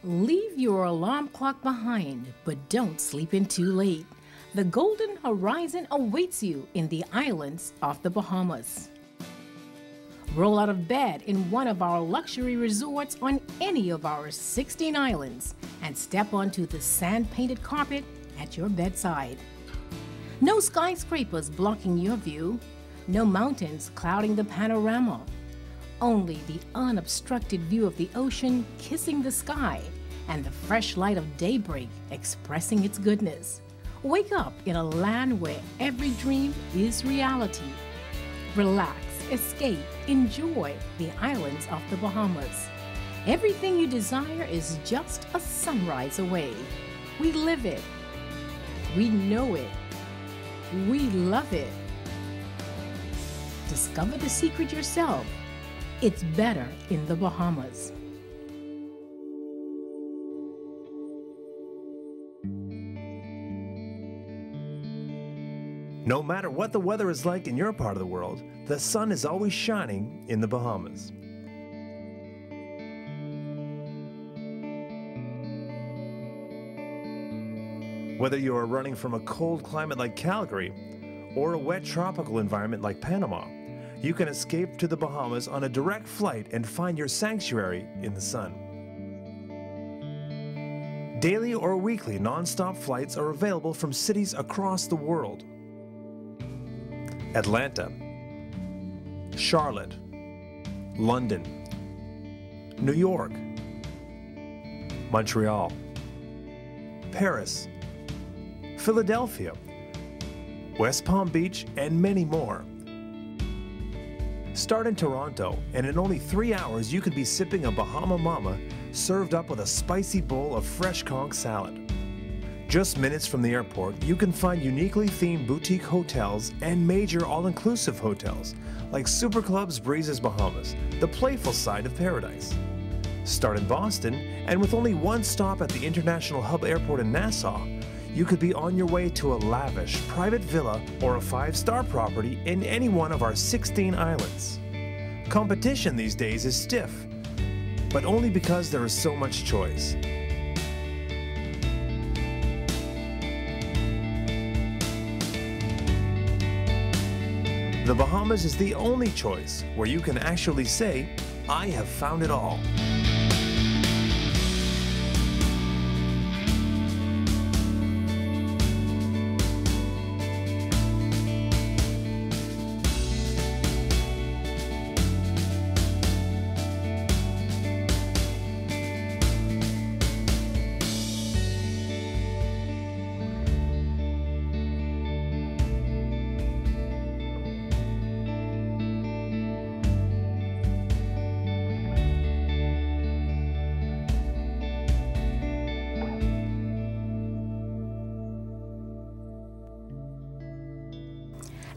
Leave your alarm clock behind, but don't sleep in too late. The golden horizon awaits you in the islands of the Bahamas. Roll out of bed in one of our luxury resorts on any of our 16 islands and step onto the sand-painted carpet at your bedside. No skyscrapers blocking your view, no mountains clouding the panorama. Only the unobstructed view of the ocean kissing the sky and the fresh light of daybreak expressing its goodness. Wake up in a land where every dream is reality. Relax, escape, enjoy the islands of the Bahamas. Everything you desire is just a sunrise away. We live it. We know it. We love it. Discover the secret yourself. It's better in the Bahamas. No matter what the weather is like in your part of the world, the sun is always shining in the Bahamas. Whether you are running from a cold climate like Calgary or a wet tropical environment like Panama, you can escape to the Bahamas on a direct flight and find your sanctuary in the sun. Daily or weekly non-stop flights are available from cities across the world. Atlanta, Charlotte, London, New York, Montreal, Paris, Philadelphia, West Palm Beach, and many more. Start in Toronto, and in only 3 hours you could be sipping a Bahama Mama served up with a spicy bowl of fresh conch salad. Just minutes from the airport, you can find uniquely themed boutique hotels and major all-inclusive hotels like Super Club's Breezes Bahamas, the playful side of paradise. Start in Boston, and with only one stop at the International Hub Airport in Nassau, you could be on your way to a lavish private villa or a 5-star property in any one of our 16 islands. Competition these days is stiff, but only because there is so much choice. The Bahamas is the only choice where you can actually say, I have found it all.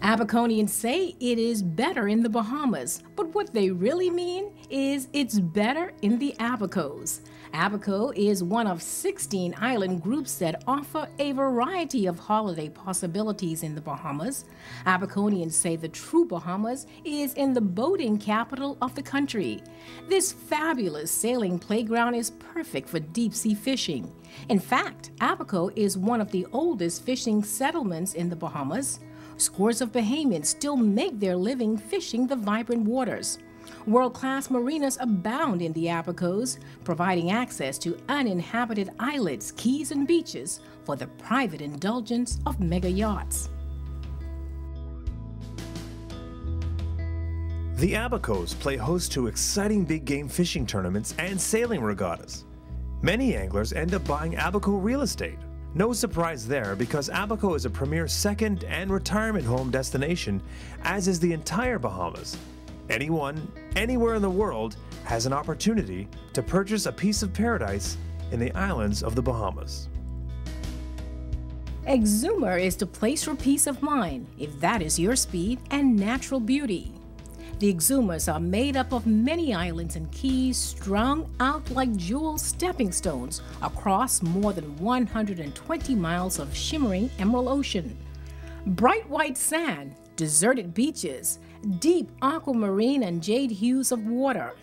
Abaconians say it is better in the Bahamas, but what they really mean is it's better in the Abacos. Abaco is one of 16 island groups that offer a variety of holiday possibilities in the Bahamas. Abaconians say the true Bahamas is in the boating capital of the country. This fabulous sailing playground is perfect for deep-sea fishing. In fact, Abaco is one of the oldest fishing settlements in the Bahamas. Scores of Bahamians still make their living fishing the vibrant waters. World-class marinas abound in the Abacos, providing access to uninhabited islets, keys, and beaches for the private indulgence of mega yachts. The Abacos play host to exciting big game fishing tournaments and sailing regattas. Many anglers end up buying Abaco real estate. No surprise there, because Abaco is a premier second and retirement home destination, as is the entire Bahamas. Anyone, anywhere in the world, has an opportunity to purchase a piece of paradise in the islands of the Bahamas. Exumer is the place for peace of mind, if that is your speed, and natural beauty. The Exumers are made up of many islands and keys strung out like jewel stepping stones across more than 120 miles of shimmering emerald ocean. Bright white sand, deserted beaches, deep aquamarine and jade hues of water.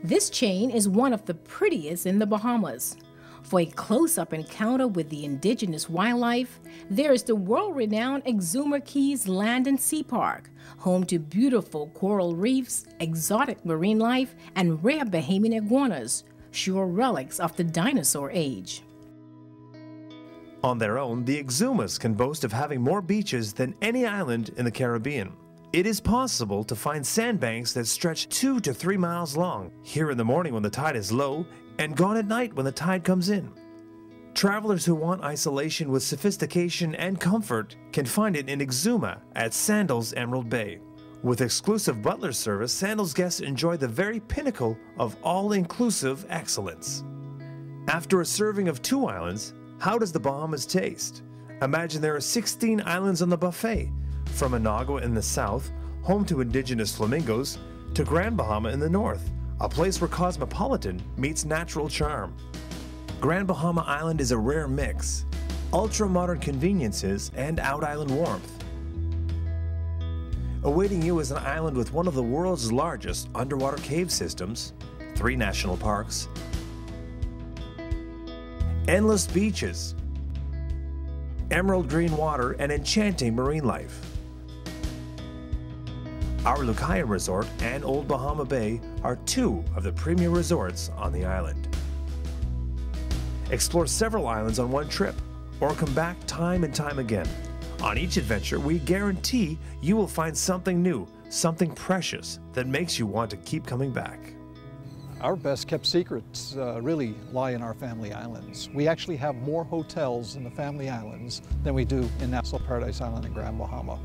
This chain is one of the prettiest in the Bahamas. For a close-up encounter with the indigenous wildlife, there is the world-renowned Exuma Keys Land and Sea Park, home to beautiful coral reefs, exotic marine life, and rare Bahamian iguanas, sure relics of the dinosaur age. On their own, the Exumas can boast of having more beaches than any island in the Caribbean. It is possible to find sandbanks that stretch 2 to 3 miles long, here in the morning when the tide is low, and gone at night when the tide comes in. Travelers who want isolation with sophistication and comfort can find it in Exuma at Sandals Emerald Bay. With exclusive butler service, Sandals guests enjoy the very pinnacle of all-inclusive excellence. After a serving of 2 islands, how does the Bahamas taste? Imagine there are 16 islands on the buffet, from Managua in the south, home to indigenous flamingos, to Grand Bahama in the north, a place where cosmopolitan meets natural charm. Grand Bahama Island is a rare mix, ultra-modern conveniences and out-island warmth. Awaiting you is an island with one of the world's largest underwater cave systems, 3 national parks, endless beaches, emerald green water, and enchanting marine life. Our Lucaya Resort and Old Bahama Bay are 2 of the premier resorts on the island. Explore several islands on one trip, or come back time and time again. On each adventure, we guarantee you will find something new, something precious that makes you want to keep coming back. Our best kept secrets really lie in our family islands. We actually have more hotels in the family islands than we do in Nassau Paradise Island and Grand Bahama.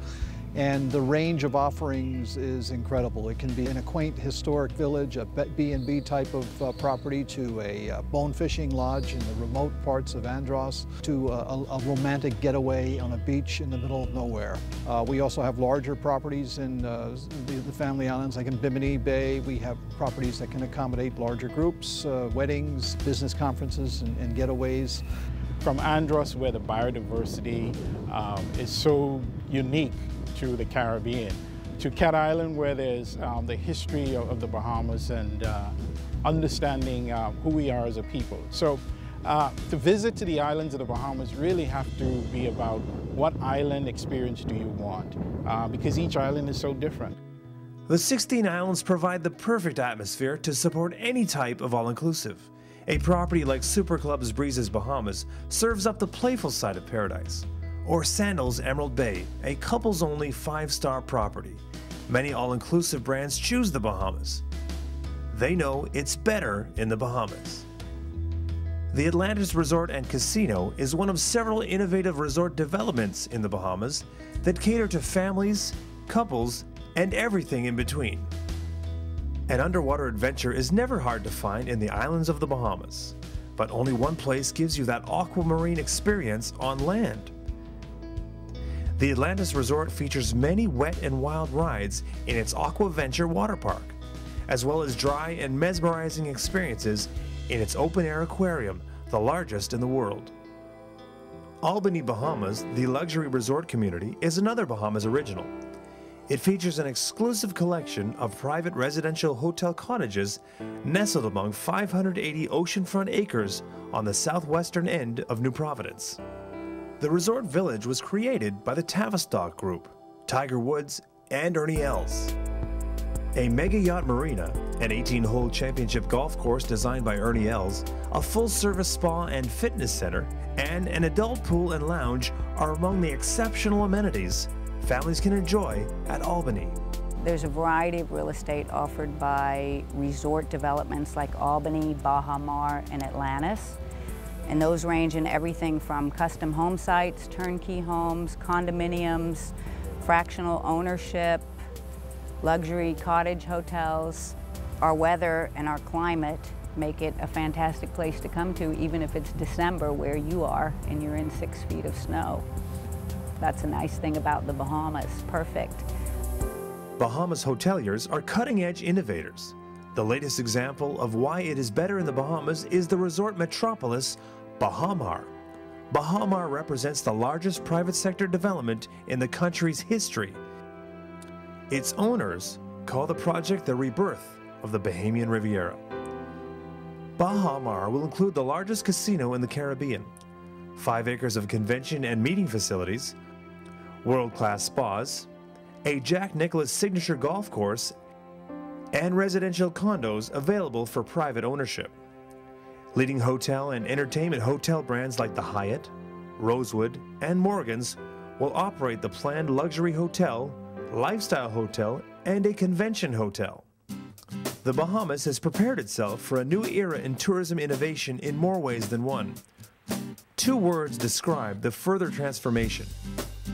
And the range of offerings is incredible. It can be in a quaint historic village, a B&B type of property, to a bone fishing lodge in the remote parts of Andros, to a romantic getaway on a beach in the middle of nowhere. We also have larger properties in the family islands, like in Bimini Bay. We have properties that can accommodate larger groups, weddings, business conferences, and getaways. From Andros, where the biodiversity is so unique to the Caribbean, to Cat Island, where there's the history of the Bahamas and understanding who we are as a people. So to visit to the islands of the Bahamas really have to be about what island experience do you want, because each island is so different. The 16 islands provide the perfect atmosphere to support any type of all-inclusive. A property like Super Club's Breezes Bahamas serves up the playful side of paradise. Or Sandals Emerald Bay, a couples-only 5-star property. Many all-inclusive brands choose the Bahamas. They know it's better in the Bahamas. The Atlantis Resort and Casino is one of several innovative resort developments in the Bahamas that cater to families, couples, and everything in between. An underwater adventure is never hard to find in the islands of the Bahamas, but only one place gives you that aquamarine experience on land. The Atlantis Resort features many wet and wild rides in its Aquaventure water park, as well as dry and mesmerizing experiences in its open-air aquarium, the largest in the world. Albany, Bahamas, the luxury resort community, is another Bahamas original. It features an exclusive collection of private residential hotel cottages nestled among 580 oceanfront acres on the southwestern end of New Providence. The resort village was created by the Tavistock Group, Tiger Woods, and Ernie Els. A mega yacht marina, an 18-hole championship golf course designed by Ernie Els, a full-service spa and fitness center, and an adult pool and lounge are among the exceptional amenities families can enjoy at Albany. There's a variety of real estate offered by resort developments like Albany, Baha Mar, and Atlantis. And those range in everything from custom home sites, turnkey homes, condominiums, fractional ownership, luxury cottage hotels. Our weather and our climate make it a fantastic place to come to, even if it's December where you are and you're in 6 feet of snow. That's a nice thing about the Bahamas. Perfect. Bahamas hoteliers are cutting-edge innovators. The latest example of why it is better in the Bahamas is the resort metropolis, Baha Mar. Baha Mar represents the largest private sector development in the country's history. Its owners call the project the rebirth of the Bahamian Riviera. Bahamar will include the largest casino in the Caribbean, 5 acres of convention and meeting facilities, world-class spas, a Jack Nicklaus signature golf course, and residential condos available for private ownership. Leading hotel and entertainment hotel brands like the Hyatt, Rosewood, and Morgan's will operate the planned luxury hotel, lifestyle hotel, and a convention hotel. The Bahamas has prepared itself for a new era in tourism innovation in more ways than one. 2 words describe the further transformation: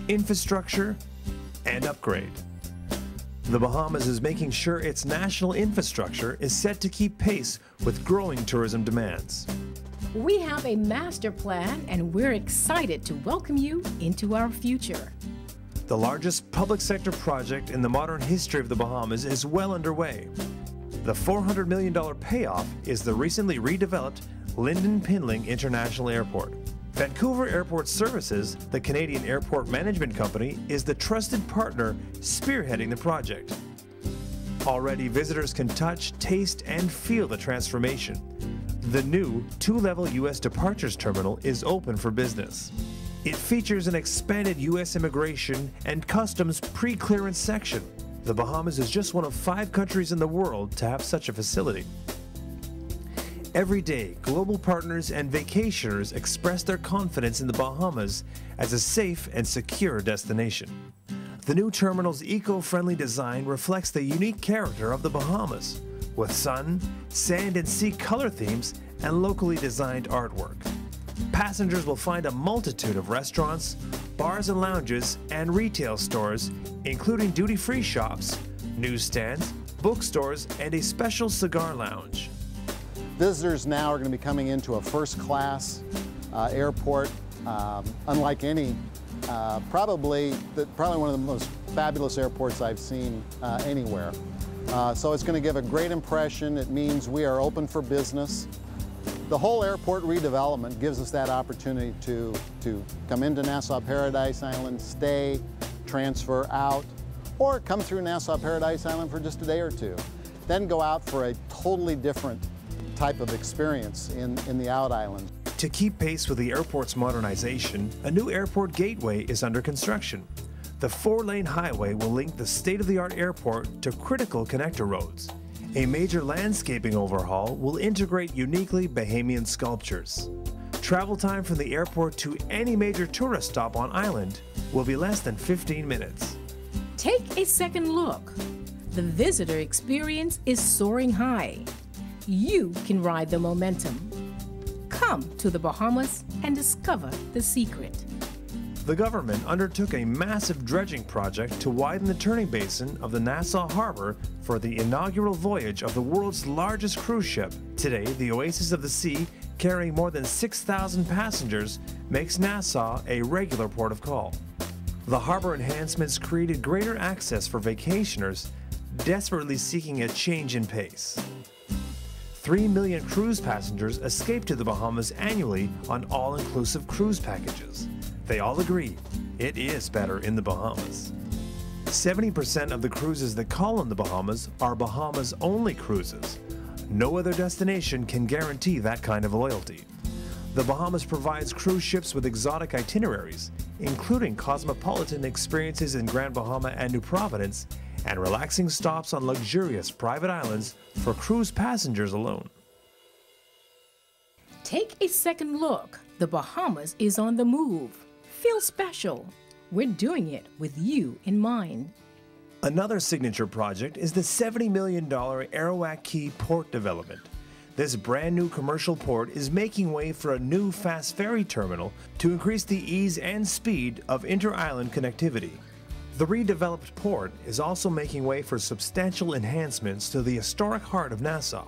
infrastructure and upgrade. The Bahamas is making sure its national infrastructure is set to keep pace with growing tourism demands. We have a master plan, and we're excited to welcome you into our future. The largest public sector project in the modern history of the Bahamas is well underway. The $400 million payoff is the recently redeveloped Lynden Pinling International Airport. Vancouver Airport Services, the Canadian airport management company, is the trusted partner spearheading the project. Already, visitors can touch, taste, and feel the transformation. The new 2-level U.S. departures terminal is open for business. It features an expanded U.S. immigration and customs pre-clearance section. The Bahamas is just one of 5 countries in the world to have such a facility. Every day, global partners and vacationers express their confidence in the Bahamas as a safe and secure destination. The new terminal's eco-friendly design reflects the unique character of the Bahamas, with sun, sand, and sea color themes and locally designed artwork. Passengers will find a multitude of restaurants, bars and lounges, and retail stores, including duty-free shops, newsstands, bookstores, and a special cigar lounge. Visitors now are going to be coming into a first-class airport, unlike any, probably one of the most fabulous airports I've seen anywhere. So it's going to give a great impression. It means we are open for business. The whole airport redevelopment gives us that opportunity to come into Nassau Paradise Island, stay, transfer out, or come through Nassau Paradise Island for just a day or 2. Then go out for a totally different type of experience in the out island. To keep pace with the airport's modernization, a new airport gateway is under construction. The 4-lane highway will link the state-of-the-art airport to critical connector roads. A major landscaping overhaul will integrate uniquely Bahamian sculptures. Travel time from the airport to any major tourist stop on island will be less than 15 minutes. Take a second look. The visitor experience is soaring high. You can ride the momentum. Come to the Bahamas and discover the secret. The government undertook a massive dredging project to widen the turning basin of the Nassau Harbor for the inaugural voyage of the world's largest cruise ship. Today, the Oasis of the Sea, carrying more than 6,000 passengers, makes Nassau a regular port of call. The harbor enhancements created greater access for vacationers desperately seeking a change in pace. 3 million cruise passengers escape to the Bahamas annually on all-inclusive cruise packages. They all agree it is better in the Bahamas. 70% of the cruises that call on the Bahamas are Bahamas-only cruises. No other destination can guarantee that kind of loyalty. The Bahamas provides cruise ships with exotic itineraries, including cosmopolitan experiences in Grand Bahama and New Providence, and relaxing stops on luxurious private islands for cruise passengers alone. Take a second look. The Bahamas is on the move. Feel special. We're doing it with you in mind. Another signature project is the $70 million Arawak Key port development. This brand new commercial port is making way for a new fast ferry terminal to increase the ease and speed of inter-island connectivity. The redeveloped port is also making way for substantial enhancements to the historic heart of Nassau.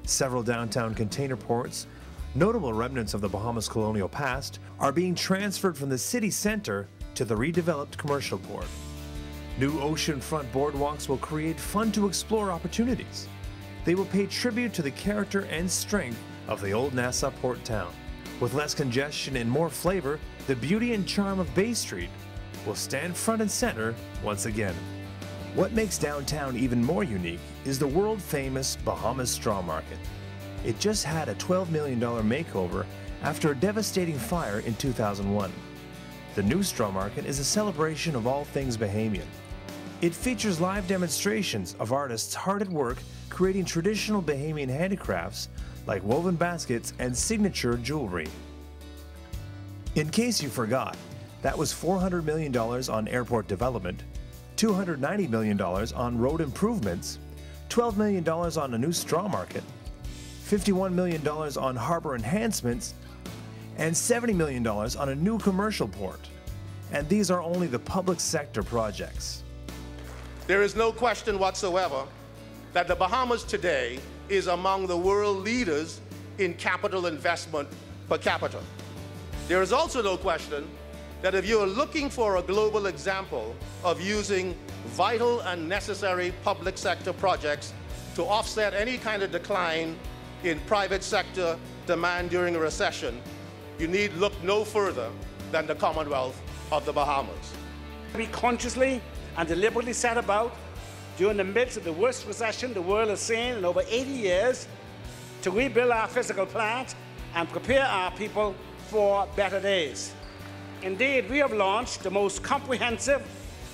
Several downtown container ports, notable remnants of the Bahamas colonial past, are being transferred from the city center to the redeveloped commercial port. New oceanfront boardwalks will create fun-to-explore opportunities. They will pay tribute to the character and strength of the old Nassau port town. With less congestion and more flavor, the beauty and charm of Bay Street will stand front and center once again. What makes downtown even more unique is the world-famous Bahamas Straw Market. It just had a $12 million makeover after a devastating fire in 2001. The new Straw Market is a celebration of all things Bahamian. It features live demonstrations of artists hard at work creating traditional Bahamian handicrafts like woven baskets and signature jewelry. In case you forgot, that was $400 million on airport development, $290 million on road improvements, $12 million on a new straw market, $51 million on harbor enhancements, and $70 million on a new commercial port. And these are only the public sector projects. There is no question whatsoever that the Bahamas today is among the world leaders in capital investment per capita. There is also no question that if you're looking for a global example of using vital and necessary public sector projects to offset any kind of decline in private sector demand during a recession, you need look no further than the Commonwealth of the Bahamas. We consciously and deliberately set about, during the midst of the worst recession the world has seen in over 80 years, to rebuild our physical plant and prepare our people for better days. Indeed, we have launched the most comprehensive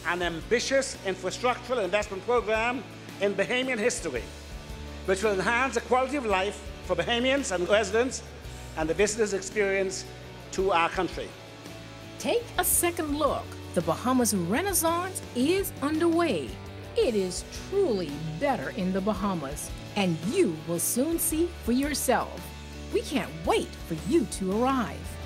and ambitious infrastructural investment program in Bahamian history, which will enhance the quality of life for Bahamians and residents and the visitors' experience to our country. Take a second look. The Bahamas Renaissance is underway. It is truly better in the Bahamas, and you will soon see for yourself. We can't wait for you to arrive.